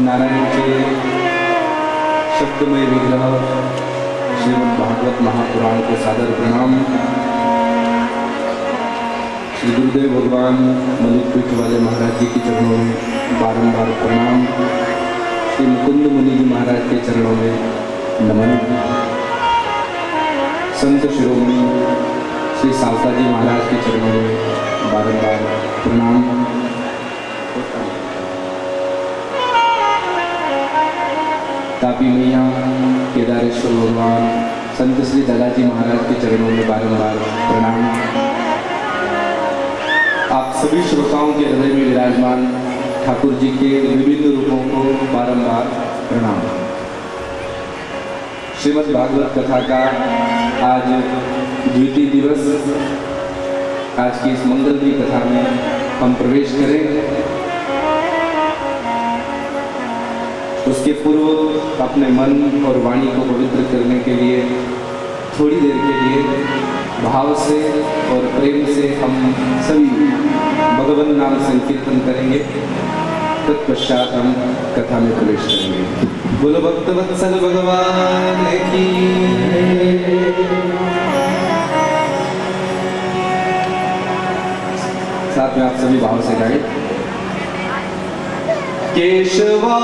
नारायण के शब्दमय विग्रह श्रीमद् भागवत महापुराण को सादर प्रणाम। श्री गुरुदेव भगवान मलिकपीठ वाले महाराज जी के चरणों में बारंबार प्रणाम। श्री मुकुंद मुनि जी महाराज के चरणों में नमन। संत शिरोमणि श्री सावता जी महाराज के चरणों में बारंबार प्रणाम। तापी मैया केदारेश्वर भगवान संत श्री दादाजी महाराज के चरणों में बारंबार प्रणाम। आप सभी श्रोताओं के हृदय में विराजमान ठाकुर जी के विभिन्न रूपों को बारंबार प्रणाम। श्रीमद् भागवत कथा का आज द्वितीय दिवस, आज की इस मंगलमयी कथा में हम प्रवेश करें। उसके पूर्व अपने मन और वाणी को पवित्र करने के लिए थोड़ी देर के लिए भाव से और प्रेम से हम सभी भगवान नाम संकीर्तन करेंगे। तत्पश्चात हम कथा में प्रवेश करेंगे। बोलो भक्तवत्सल भगवान की। साथ में आप सभी भाव से गाएं। केशवा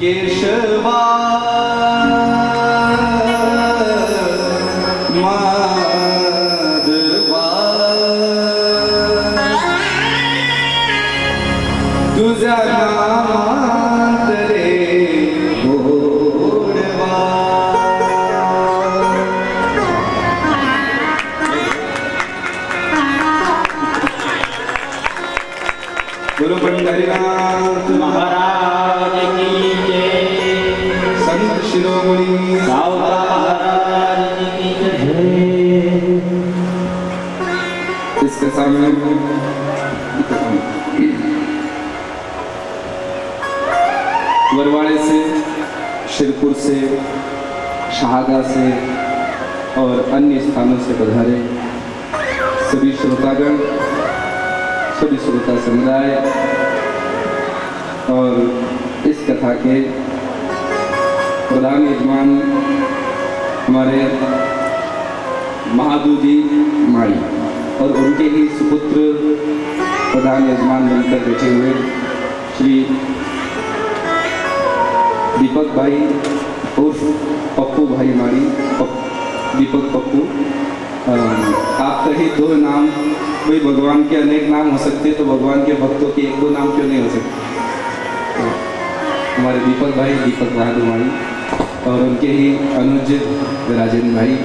केशवा माधवा तुझ्या नामात रे गोडवा गुरु पंढरीनाथ महाराज की जय, संत शिरोमणि सावधान महाराज की जय। इसके सामने बरवाड़े से, शिरपुर से, शहादा से और अन्य स्थानों से पधारे सभी श्रोतागण, सभी श्रोता समुदाय, और इस कथा के प्रधान यजमान हमारे महादू जी माड़ी और उनके ही सुपुत्र प्रधान यजमान बनकर बैठे हुए श्री दीपक भाई उर्फ पप्पू भाई माड़ी, दीपक पप्पू। आपका ही दो नाम, कोई भगवान के अनेक नाम हो सकते तो भगवान के भक्तों के एक दो नाम क्यों नहीं हो सकते? तो हमारे दीपक भाई, दीपक बहादुर माड़ी और उनके ही अनुज राजेंद्र भाई,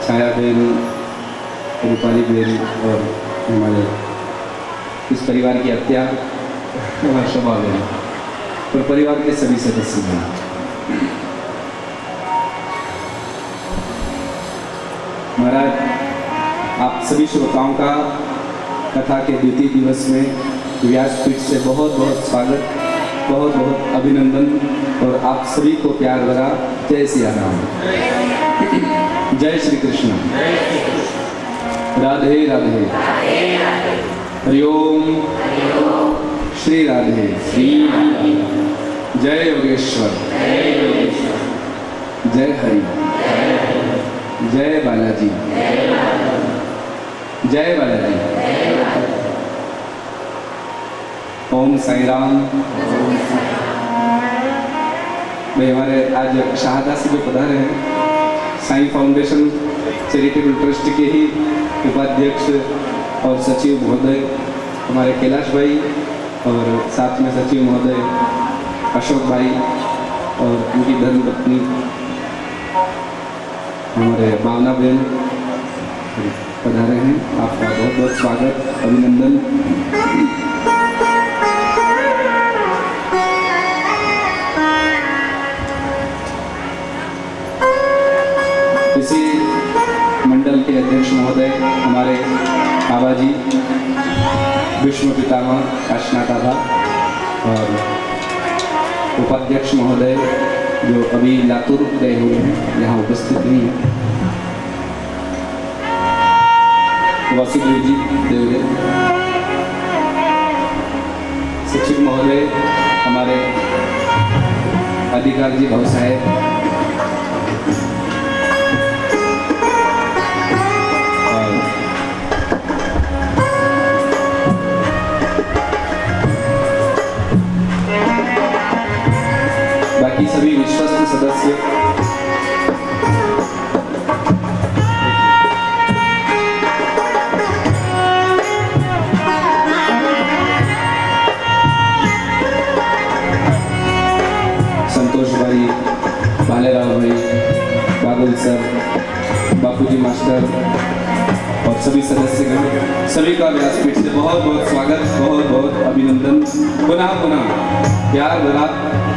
छाया बहन, रूपाली बहन और हमारे इस परिवार की हत्या शोभा बहन और परिवार के सभी सदस्य हैं। महाराज, आप सभी श्रोताओं का कथा के द्वितीय दिवस में व्यासपीठ से बहुत बहुत स्वागत, बहुत बहुत अभिनंदन और आप सभी को प्यार भरा जय सिया राम, जय श्री कृष्ण, राधे राधे, हरिओम, श्री राधे, जय योगेश्वर, जय हरि, जय बालाजी, जय बालाजी, ओम साई राम। भाई हमारे आज शाहदा से जो पधारे हैं, साई फाउंडेशन चैरिटेबल ट्रस्ट के ही उपाध्यक्ष और सचिव महोदय हमारे कैलाश भाई और साथ में सचिव महोदय अशोक भाई और उनकी धर्मपत्नी हमारे भावना बहन पधारे हैं। आपका बहुत बहुत स्वागत, अभिनंदन। इसी मंडल के अध्यक्ष महोदय हमारे बाबा जी विष्णु पितामह काशीनाथ आभा और उपाध्यक्ष महोदय जो अभी लातूर गए हुए हैं, यहाँ उपस्थित नहीं है, वासुदेव जी देवरे, सचिव महोदय हमारे अधिकार जी भाव साहेब, बाकी सभी विश्वस्त सदस्य, संतोष भाई, भालेराव भाई, बादल सर, बापूजी मास्टर और सभी सदस्यगण, सभी का व्यासपीठ से बहुत बहुत स्वागत, बहुत बहुत अभिनंदन। पुनः पुनः प्यार भरा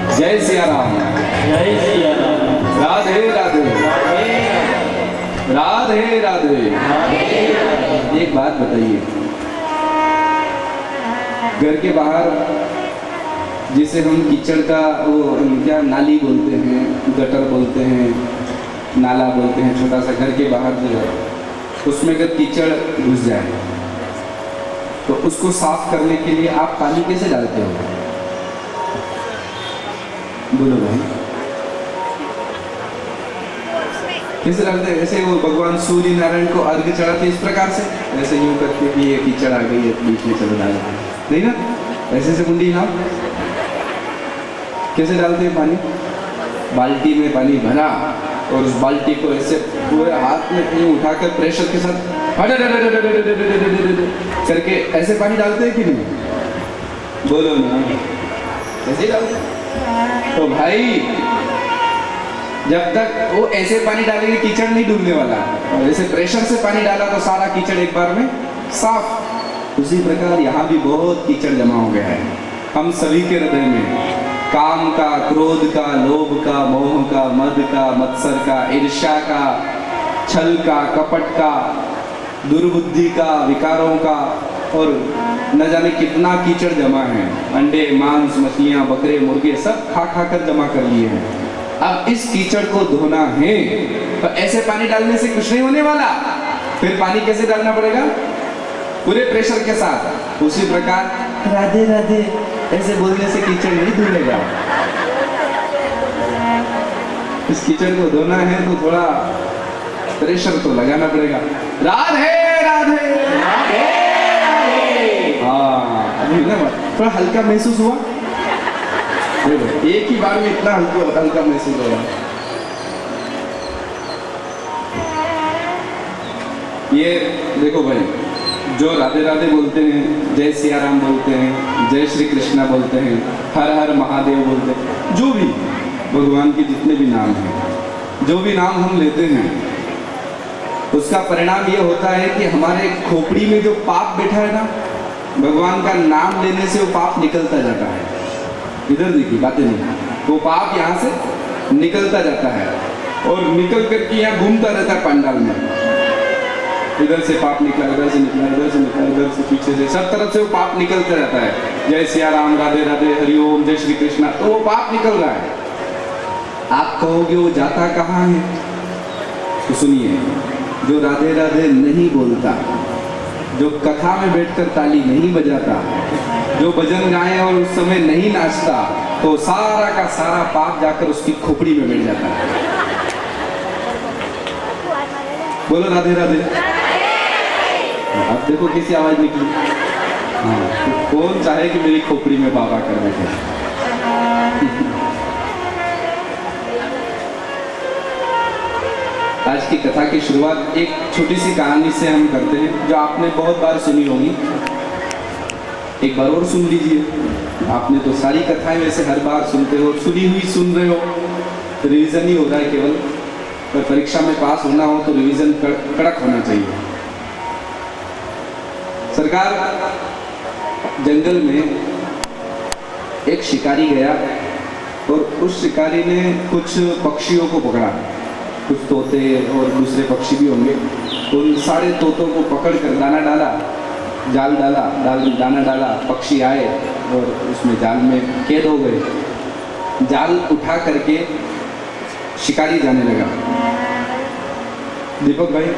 जय सिया राम, जय सिया राम, राधे राधे, राधे राधे। एक बात बताइए, घर के बाहर जिसे हम कीचड़ का वो क्या नाली बोलते हैं, गटर बोलते हैं, नाला बोलते हैं, छोटा सा घर के बाहर जो है उसमें अगर कीचड़ घुस जाए तो उसको साफ करने के लिए आप पानी कैसे डालते हो? बोलो भाई, कैसे डालते हैं? ऐसे वो भगवान सूर्य नारायण को अर्घ्य चढ़ाते इस प्रकार से, ऐसे यूं करके कि ये कीचड़ आ गई है बीच में चलो डाल, नहीं ना? ऐसे से मुंडी ना, कैसे डालते हैं पानी? बाल्टी में पानी भरा और उस बाल्टी को ऐसे पूरे हाथ में उठाकर प्रेशर के साथ करके ऐसे पानी डालते हैं कि नहीं? बोलो ना, ऐसे डालते हैं। तो भाई जब तक वो ऐसे पानी डालेंगे कीचड़ नहीं डूबने वाला, और ऐसे प्रेशर से पानी डाला तो सारा कीचड़ एक बार में साफ। उसी प्रकार यहाँ भी बहुत कीचड़ जमा हो गया है हम सभी के हृदय में, काम का, क्रोध का, लोभ का, मोह का, मद का, मत्सर का, ईर्ष्या का, छल का, कपट का, दुर्बुद्धि का, विकारों का, और न जाने कितना कीचड़ जमा है। अंडे, मांस, मछलियां, बकरे, मुर्गे सब खा खा कर जमा कर लिए हैं। अब इस कीचड़ को धोना है तो ऐसे पानी डालने से कुछ नहीं होने वाला, फिर पानी कैसे डालना पड़ेगा? पूरे प्रेशर के साथ। उसी प्रकार राधे राधे ऐसे बोलने से कीचड़ नहीं धुलेगा। इस कीचड़ को धोना है तो थोड़ा प्रेशर तो लगाना पड़ेगा। राधे राधे राधे राधे। हाँ, अभी ना थोड़ा हल्का महसूस हुआ। देखो, एक ही बार में इतना हल्का महसूस हो रहा। ये देखो भाई, जो राधे राधे बोलते हैं, जय सिया राम बोलते हैं, जय श्री कृष्णा बोलते हैं, हर हर महादेव बोलते हैं, जो भी भगवान के जितने भी नाम हैं, जो भी नाम हम लेते हैं, उसका परिणाम ये होता है कि हमारे खोपड़ी में जो पाप बैठा है ना, भगवान का नाम लेने से वो पाप निकलता जाता है। इधर देखिए, बातें नहीं, वो पाप यहाँ से निकलता जाता है और निकल करके यहाँ घूमता रहता है पंडाल में। इधर से पाप निकला, इधर से निकला, इधर से निकला, इधर से, पीछे से, सब तरफ से वो पाप निकलता रहता है। जय सिया राम, राधे राधे, हरिओम, जय श्री कृष्णा, तो वो पाप निकल रहा है। आप कहोगे वो जाता कहाँ है? तो सुनिए, जो राधे राधे नहीं बोलता, जो कथा में बैठकर ताली नहीं बजाता, जो भजन गाए और उस समय नहीं नाचता, तो सारा का सारा पाप जाकर उसकी खोपड़ी में बैठ जाता है। बोलो राधे राधे। अब देखो किसी आवाज निकली। हाँ, तो कौन चाहे कि मेरी खोपड़ी में बाबा कर बैठे। आज की कथा की शुरुआत एक छोटी सी कहानी से हम करते हैं, जो आपने बहुत बार सुनी होगी। एक बार और सुन लीजिए। आपने तो सारी कथाएं वैसे हर बार सुनते हो, सुनी हुई सुन रहे हो, रिवीजन ही हो रहा है केवल। पर परीक्षा में पास होना हो तो रिवीजन कड़क होना चाहिए। सरकार, जंगल में एक शिकारी गया और उस शिकारी ने कुछ पक्षियों को पकड़ा, कुछ तोते और दूसरे पक्षी भी होंगे। उन सारे तोतों को पकड़ कर दाना डाला, जाल डाला, दाना डाला, पक्षी आए और उसमें जाल में कैद हो गए। जाल उठा करके शिकारी जाने लगा। दीपक भाई,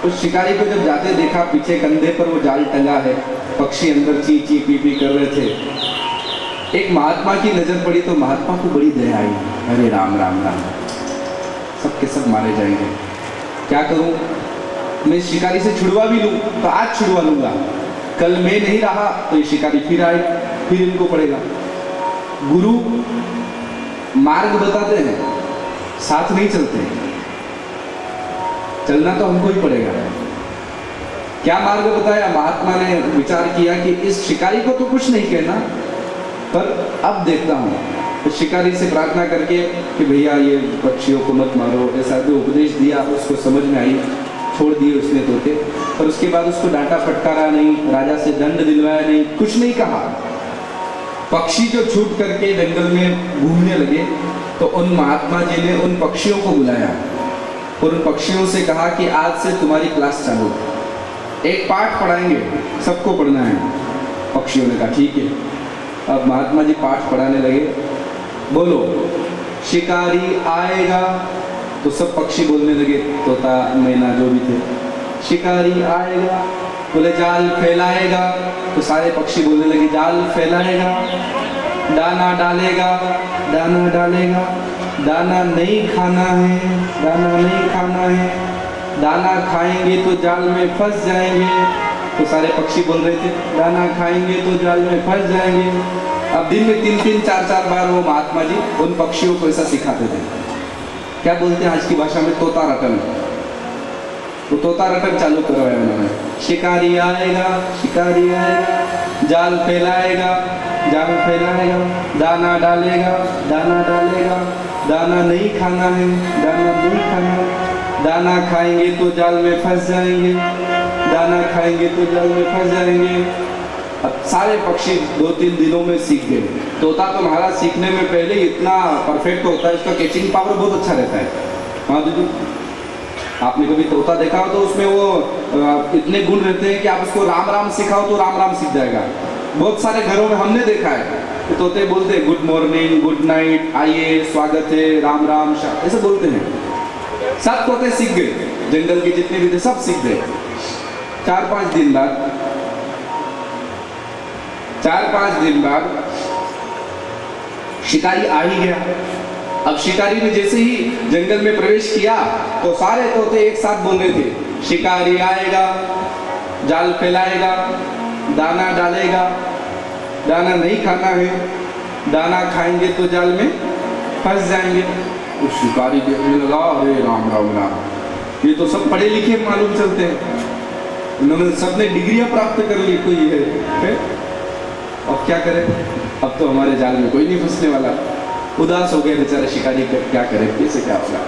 उस शिकारी को जब जाते देखा, पीछे कंधे पर वो जाल टंगा है, पक्षी अंदर ची ची पी पी कर रहे थे। एक महात्मा की नजर पड़ी तो महात्मा को बड़ी दया आई। अरे राम राम राम, सबके सब मारे जाएंगे, क्या करूं? मैं इस शिकारी से छुड़वा भी लूं तो आज छुड़वा लूंगा, कल मैं नहीं रहा तो ये शिकारी फिर आए, फिर इनको पड़ेगा। गुरु मार्ग बताते हैं, साथ नहीं चलते, चलना तो हमको ही पड़ेगा। क्या मार्ग बताया? महात्मा ने विचार किया कि इस शिकारी को तो कुछ नहीं कहना, पर अब देखता हूँ। तो शिकारी से प्रार्थना करके कि भैया ये पक्षियों को मत मारो, ऐसा जो उपदेश दिया उसको समझ में आई, छोड़ दिए उसने तोते। पर उसके बाद उसको डांटा फटकारा नहीं, राजा से दंड दिलवाया नहीं, कुछ नहीं कहा। पक्षी जो छूट करके जंगल में घूमने लगे तो उन महात्मा जी ने उन पक्षियों को बुलाया और उन पक्षियों से कहा कि आज से तुम्हारी क्लास चालू, एक पाठ पढ़ाएंगे, सबको पढ़ना है। पक्षियों ने कहा ठीक है। अब महात्मा जी पाठ पढ़ाने लगे। बोलो, शिकारी आएगा, तो सब पक्षी बोलने लगे, तोता मैना जो भी थे। शिकारी आएगा, बोले जाल फैलाएगा, तो सारे पक्षी बोलने लगे जाल फैलाएगा। दाना डालेगा, दाना डालेगा, दाना नहीं खाना है, दाना नहीं खाना है, दाना खाएंगे तो जाल में फंस जाएंगे। तो सारे पक्षी बोल रहे थे दाना खाएंगे तो जाल में फंस जाएंगे। अब दिन में 3-3, 4-4 बार वो महात्मा जी उन पक्षियों को ऐसा सिखाते थे। क्या बोलते हैं आज की भाषा में? तोता रटन। वो तोता रटन चालू करवाया उन्होंने। शिकारी आएगा, शिकारी आएगा, जाल फैलाएगा, जाल फैलाएगा, दाना डालेगा, दाना डालेगा, दाना नहीं खाना है, दाना नहीं खाना, दाना खाएंगे तो जाल में फंस जाएंगे, दाना खाएंगे तो जाल में फंस जाएंगे। अब सारे पक्षी 2-3 दिनों में सीख गए। तोता तो महाराज सीखने में पहले इतना परफेक्ट होता है, उसका कैचिंग पावर बहुत अच्छा रहता है। हाँ दीदी, आपने कभी तोता देखा हो तो उसमें वो इतने गुण रहते हैं कि आप उसको राम राम सिखाओ तो राम राम सीख जाएगा। बहुत सारे घरों में हमने देखा है कि तोते बोलते हैं गुड मॉर्निंग, गुड नाइट, आइए, स्वागत है, राम राम, ऐसे बोलते हैं। सब तोते सीख गए, जंगल के जितने भी थे सब सीख गए। 4-5 दिन बाद 4-5 दिन बाद शिकारी आ ही गया। अब शिकारी ने जैसे ही जंगल में प्रवेश किया तो सारे तोते एक साथ बोल रहे थे, शिकारी आएगा, जाल फैलाएगा, दाना डालेगा, दाना नहीं खाना है, दाना खाएंगे तो जाल में फंस जाएंगे। तो शिकारी देखने लगा, अरे राम राम राम, ये तो सब पढ़े लिखे मालूम चलते हैं, इन्होंने सबने डिग्रियां प्राप्त कर ली, कोई है? अब क्या करें, अब तो हमारे जाल में कोई नहीं फंसने वाला। उदास हो गए बेचारा शिकारी, क्या करे, कैसे क्या होगा।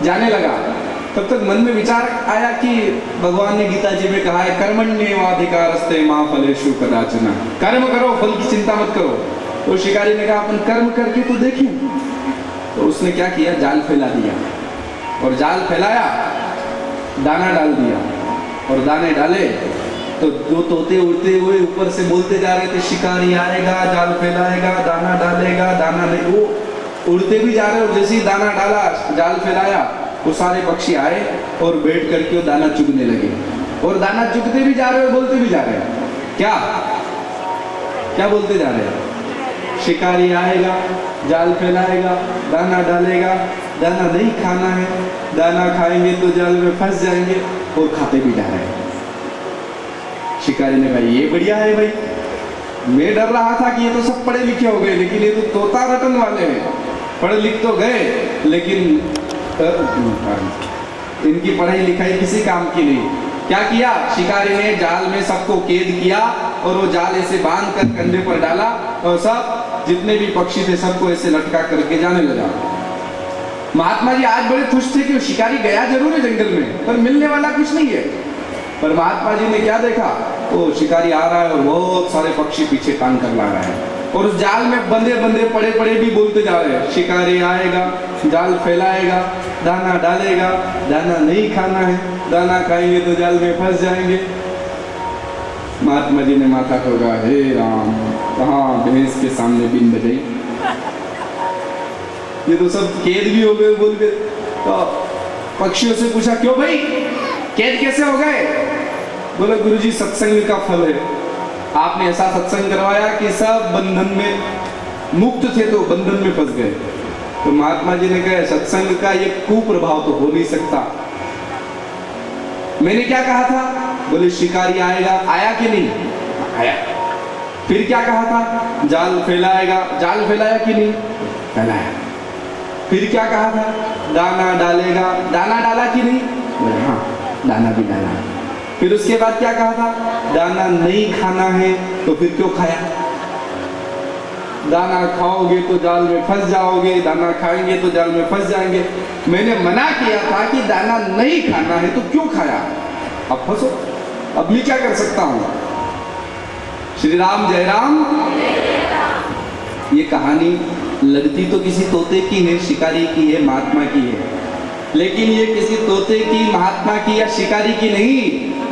जाने लगा, तब तक मन में विचार आया कि भगवान ने गीता जी में कहा है, कर्मण्येवाधिकारस्ते मा फलेषु कदाचन, कर्म करो, फल की चिंता मत करो। तो शिकारी ने कहा अपन कर्म करके तो देखें। तो उसने क्या किया, जाल फैला दिया, और जाल फैलाया, दाना डाल दिया, और दाने डाले तो दो तोते उड़ते हुए ऊपर से बोलते जा रहे थे, शिकारी आएगा, जाल फैलाएगा, दाना डालेगा, दाना नहीं। वो उड़ते भी जा रहे, और जैसे ही दाना डाला, जाल फैलाया, वो सारे पक्षी आए और बैठ करके वो दाना चुगने लगे, और दाना चुगते भी जा रहे और बोलते भी जा रहे हैं। क्या क्या बोलते जा रहे हैं? शिकारी आएगा, जाल फैलाएगा, दाना डालेगा, दाना नहीं खाना है, दाना खाएंगे तो जाल में फंस जाएंगे, और खाते भी जा रहे हैं। शिकारी ने कहा, ये बढ़िया है भाई, मैं डर रहा था कि ये तो सब पढ़े लिखे हो गए, लेकिन ये तो तोता रटन वाले हैं, पढ़े लिख तो गए लेकिन इनकी पढ़ाई लिखाई किसी काम की नहीं। क्या किया, शिकारी ने जाल में सबको कैद किया, और वो जाल ऐसे बांध कर कंधे पर डाला, और सब जितने भी पक्षी थे सबको ऐसे लटका करके जाने लगा। महात्मा जी आज बड़े खुश थे कि शिकारी गया जरूर है जंगल में, पर मिलने वाला कुछ नहीं है। पर महात्मा जी ने क्या देखा, वो शिकारी आ रहा है और बहुत सारे पक्षी पीछे टांग कर ला रहा है, और उस जाल में बंधे बंधे पड़े पड़े भी बोलते जा रहे हैं, शिकारी आएगा, जाल फैलाएगा, दाना डालेगा, दाना नहीं खाना है, दाना खाएंगे तो जाल में फंस जाएंगे। महात्मा जी ने माथा ठोका, हे राम, कहाँ भैंस के सामने बीन बजाई, ये तो सब कैद भी हो गए बोल के। तो पक्षियों से पूछा, क्यों भाई कैद कैसे हो गए? बोले, गुरुजी सत्संग का फल है, आपने ऐसा सत्संग करवाया कि सब बंधन में मुक्त थे तो बंधन में फंस गए। तो महात्मा जी ने कहा, सत्संग का ये कुप्रभाव तो हो नहीं सकता। मैंने क्या कहा था? बोले, शिकारी आएगा, आया कि नहीं? आया। फिर क्या कहा था? जाल फैलाएगा, जाल फैलाया कि नहीं? फैलाया। फिर क्या कहा था? दाना डालेगा, दाना डाला कि नहीं? बोले, हाँ, दाना भी डाला। फिर उसके बाद क्या कहा था? दाना नहीं खाना है, तो फिर क्यों खाया? दाना खाओगे तो जाल में फंस जाओगे, दाना खाएंगे तो जाल में फंस जाएंगे। मैंने मना किया था कि दाना नहीं खाना है, तो क्यों खाया? अब फंसो, अब मैं क्या कर सकता हूं? श्री राम जय राम। ये कहानी लगती तो किसी तोते की है, शिकारी की है, महात्मा की है, लेकिन ये किसी तोते की, महात्मा की या शिकारी की नहीं,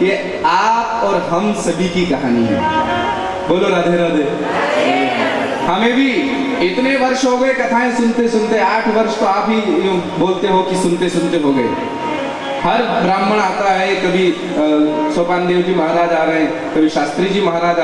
ये आप और हम सभी की कहानी है। बोलो राधे राधे। हमें भी इतने वर्ष हो गए कथाएं सुनते सुनते, 8 वर्ष तो आप ही बोलते हो कि सुनते सुनते हो गए। हर ब्राह्मण आता है, कभी सोपान देव जी महाराज आ रहे हैं, कभी शास्त्री जी महाराज